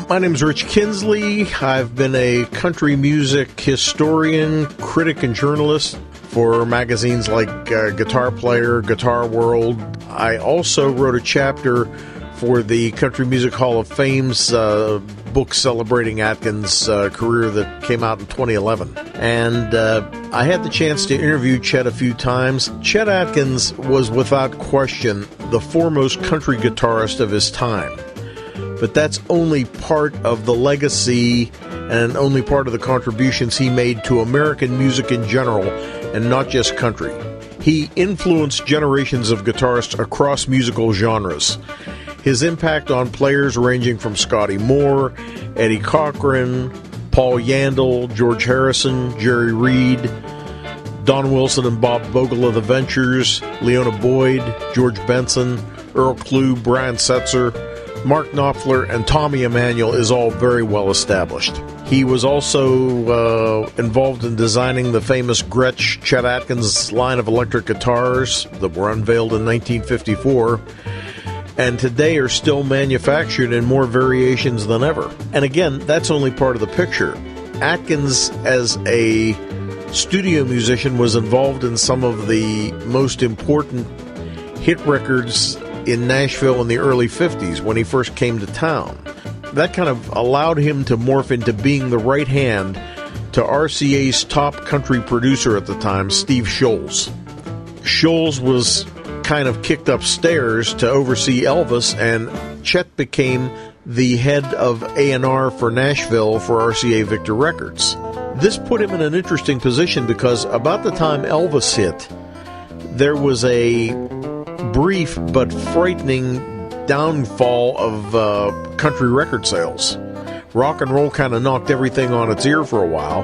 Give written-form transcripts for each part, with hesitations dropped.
My name is Rich Kienzle. I've been a country music historian, critic, and journalist for magazines like Guitar Player, Guitar World. I also wrote a chapter for the Country Music Hall of Fame's book celebrating Atkins' career that came out in 2011. And I had the chance to interview Chet a few times. Chet Atkins was without question the foremost country guitarist of his time. But that's only part of the legacy and only part of the contributions he made to American music in general, and not just country. He influenced generations of guitarists across musical genres. His impact on players ranging from Scotty Moore, Eddie Cochran, Paul Yandel, George Harrison, Jerry Reed, Don Wilson and Bob Vogel of the Ventures, Leona Boyd, George Benson, Earl Klugh, Brian Setzer, Mark Knopfler, and Tommy Emmanuel is all very well established. He was also involved in designing the famous Gretsch Chet Atkins line of electric guitars that were unveiled in 1954 and today are still manufactured in more variations than ever. And again, that's only part of the picture. Atkins, as a studio musician, was involved in some of the most important hit records in Nashville in the early 50s when he first came to town. That kind of allowed him to morph into being the right hand to RCA's top country producer at the time, Steve Sholes. Sholes was kind of kicked upstairs to oversee Elvis, and Chet became the head of A&R for Nashville for RCA Victor Records. This put him in an interesting position because about the time Elvis hit, there was a brief but frightening downfall of country record sales. Rock and roll kind of knocked everything on its ear for a while,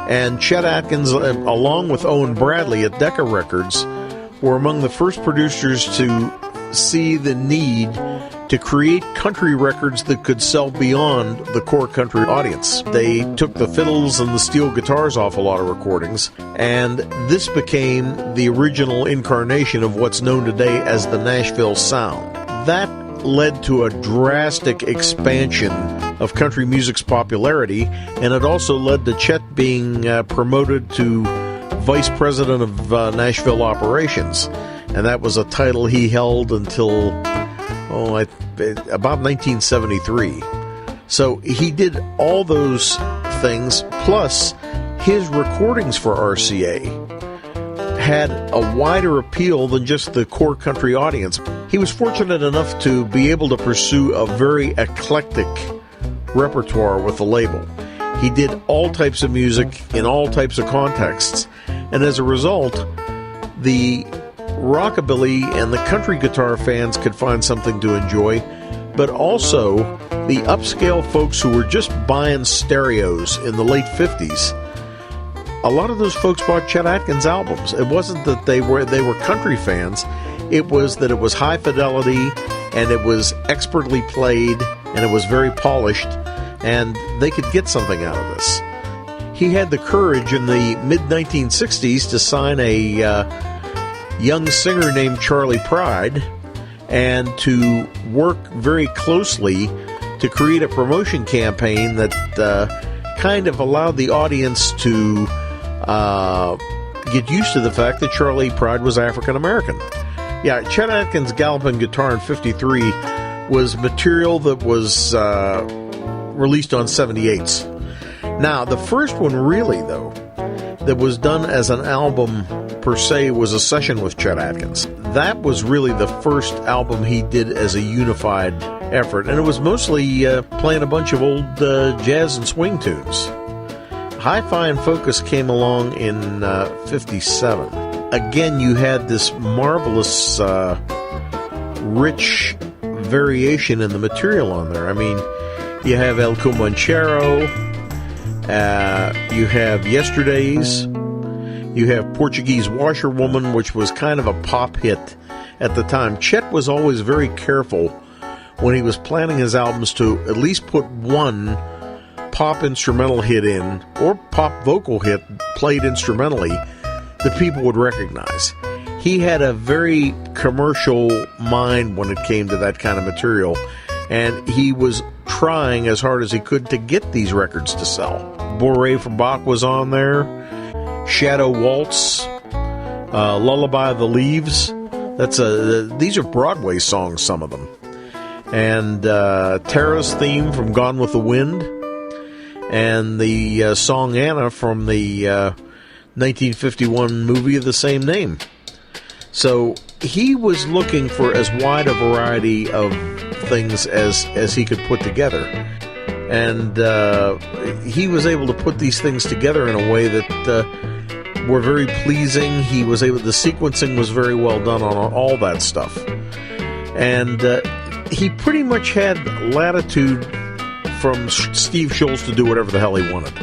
and Chet Atkins, along with Owen Bradley at Decca Records, were among the first producers to see the need to create country records that could sell beyond the core country audience. They took the fiddles and the steel guitars off a lot of recordings, and this became the original incarnation of what's known today as the Nashville sound. That led to a drastic expansion of country music's popularity, and it also led to Chet being promoted to Vice President of Nashville Operations, and that was a title he held until about 1973. So he did all those things, plus his recordings for RCA had a wider appeal than just the core country audience. He was fortunate enough to be able to pursue a very eclectic repertoire with the label. He did all types of music in all types of contexts, and as a result, the rockabilly and the country guitar fans could find something to enjoy, but also the upscale folks who were just buying stereos in the late 50s. A lot of those folks bought Chet Atkins albums. It wasn't that they were country fans. It was that it was high fidelity, and it was expertly played, and it was very polished, and they could get something out of this. He had the courage in the mid-1960s to sign a young singer named Charlie Pride and to work very closely to create a promotion campaign that kind of allowed the audience to get used to the fact that Charlie Pride was African American. Yeah, Chet Atkins' Galloping Guitar in 53 was material that was released on 78s. Now, the first one really, though, that was done as an album per se was a session with Chet Atkins. That was really the first album he did as a unified effort, and it was mostly playing a bunch of old jazz and swing tunes. Hi-Fi and Focus came along in 57. Again, you had this marvelous, rich variation in the material on there. I mean, you have El Comanchero, you have Yesterdays, you have Portuguese Washerwoman, which was kind of a pop hit at the time. Chet was always very careful when he was planning his albums to at least put one pop instrumental hit in, or pop vocal hit played instrumentally, that people would recognize. He had a very commercial mind when it came to that kind of material, and he was trying as hard as he could to get these records to sell. Bourrée from Bach was on there, Shadow Waltz, Lullaby of the Leaves. These are Broadway songs, some of them. And Tara's theme from Gone with the Wind, and the song Anna from the 1951 movie of the same name. So he was looking for as wide a variety of things as he could put together. And he was able to put these things together in a way that were very pleasing. The sequencing was very well done on all that stuff. And he pretty much had latitude from Steve Schultz to do whatever the hell he wanted.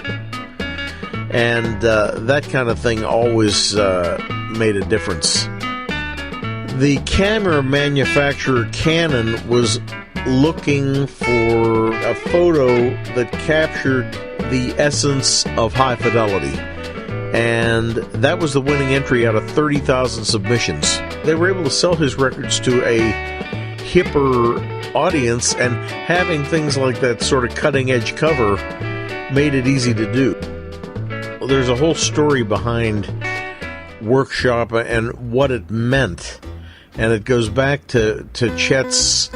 And that kind of thing always made a difference. The camera manufacturer Canon was looking for a photo that captured the essence of high fidelity. And that was the winning entry out of 30,000 submissions. They were able to sell his records to a hipper audience, and having things like that sort of cutting-edge cover made it easy to do. There's a whole story behind Workshop and what it meant. And it goes back to Chet's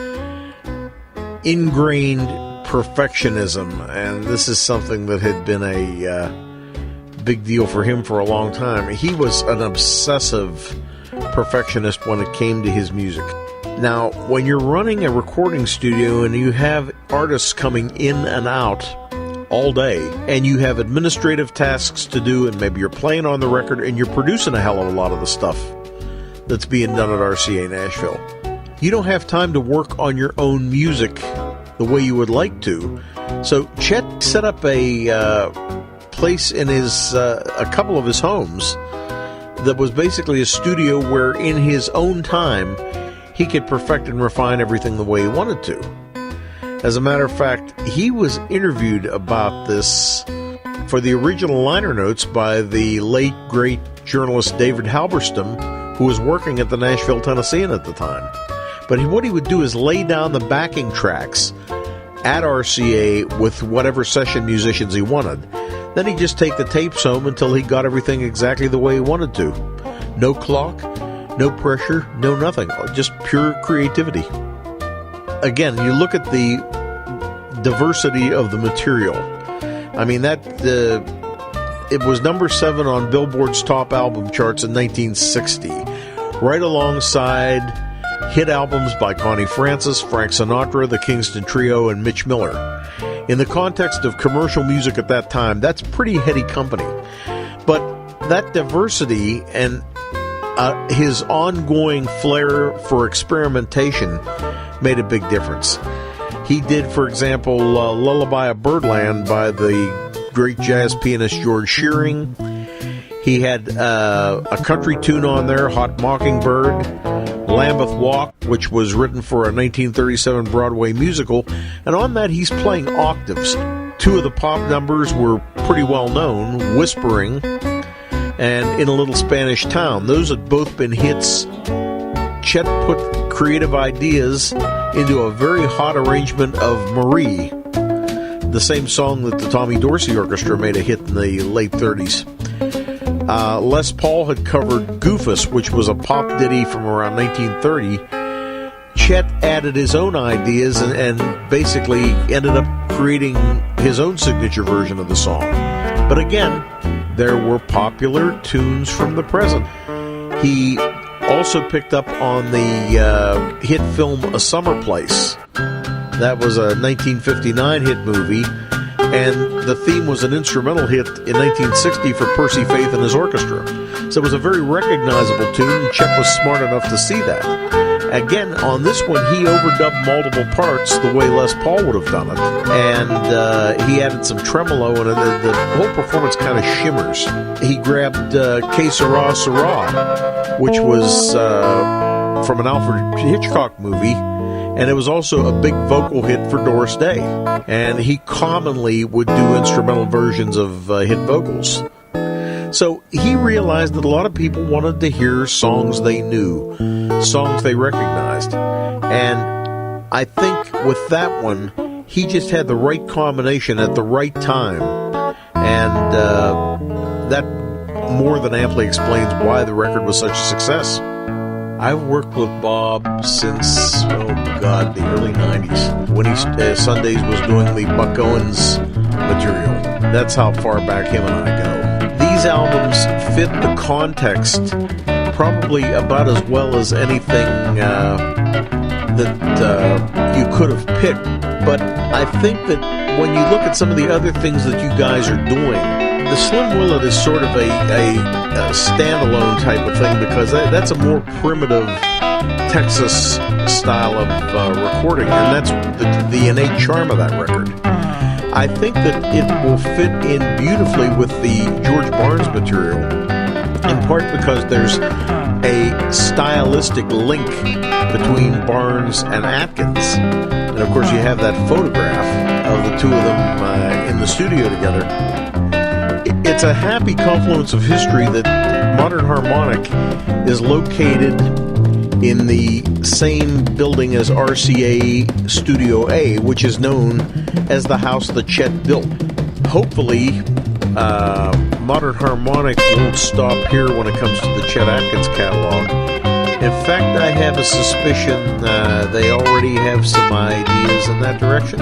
ingrained perfectionism, and this is something that had been a big deal for him for a long time. He was an obsessive perfectionist when it came to his music. Now, when you're running a recording studio and you have artists coming in and out all day, and you have administrative tasks to do, and maybe you're playing on the record and you're producing a hell of a lot of the stuff that's being done at RCA Nashville, you don't have time to work on your own music the way you would like to. So Chet set up a place in a couple of his homes that was basically a studio where in his own time he could perfect and refine everything the way he wanted to. As a matter of fact, he was interviewed about this for the original liner notes by the late, great journalist David Halberstam, who was working at the Nashville Tennessean at the time. But what he would do is lay down the backing tracks at RCA with whatever session musicians he wanted. Then he'd just take the tapes home until he got everything exactly the way he wanted to. No clock, no pressure, no nothing. Just pure creativity. Again, you look at the diversity of the material. I mean, it was number 7 on Billboard's top album charts in 1960, right alongside hit albums by Connie Francis, Frank Sinatra, the Kingston Trio, and Mitch Miller. In the context of commercial music at that time, that's pretty heady company. But that diversity and his ongoing flair for experimentation made a big difference. He did, for example, Lullaby of Birdland by the great jazz pianist George Shearing. He had a country tune on there, Hot Mockingbird, Lambeth Walk, which was written for a 1937 Broadway musical, and on that he's playing octaves. 2 of the pop numbers were pretty well known, Whispering and In a Little Spanish Town. Those had both been hits. Chet put creative ideas into a very hot arrangement of Marie, the same song that the Tommy Dorsey Orchestra made a hit in the late 30s. Les Paul had covered Goofus, which was a pop ditty from around 1930. Chet added his own ideas and basically ended up creating his own signature version of the song. But again, there were popular tunes from the present. He also picked up on the hit film A Summer Place. That was a 1959 hit movie, and the theme was an instrumental hit in 1960 for Percy Faith and his orchestra. So it was a very recognizable tune, and Chet was smart enough to see that. Again, on this one, he overdubbed multiple parts the way Les Paul would have done it, and he added some tremolo, and the whole performance kind of shimmers. He grabbed Que Sera Sera, which was from an Alfred Hitchcock movie, and it was also a big vocal hit for Doris Day. And he commonly would do instrumental versions of hit vocals. So he realized that a lot of people wanted to hear songs they knew, songs they recognized. And I think with that one, he just had the right combination at the right time, and that more than amply explains why the record was such a success. I've worked with Bob since, the early 90s, when he Sundays was doing the Buck Owens material. That's how far back him and I go. These albums fit the context probably about as well as anything that you could have picked. But I think that when you look at some of the other things that you guys are doing, the Slim Willet is sort of a standalone type of thing, because that's a more primitive Texas style of recording, and that's the innate charm of that record. I think that it will fit in beautifully with the George Barnes material, in part because there's a stylistic link between Barnes and Atkins. And of course you have that photograph of the two of them in the studio together. It's a happy confluence of history that Modern Harmonic is located in the same building as RCA Studio A, which is known as the house that Chet built. Hopefully, Modern Harmonic won't stop here when it comes to the Chet Atkins catalog. In fact, I have a suspicion they already have some ideas in that direction.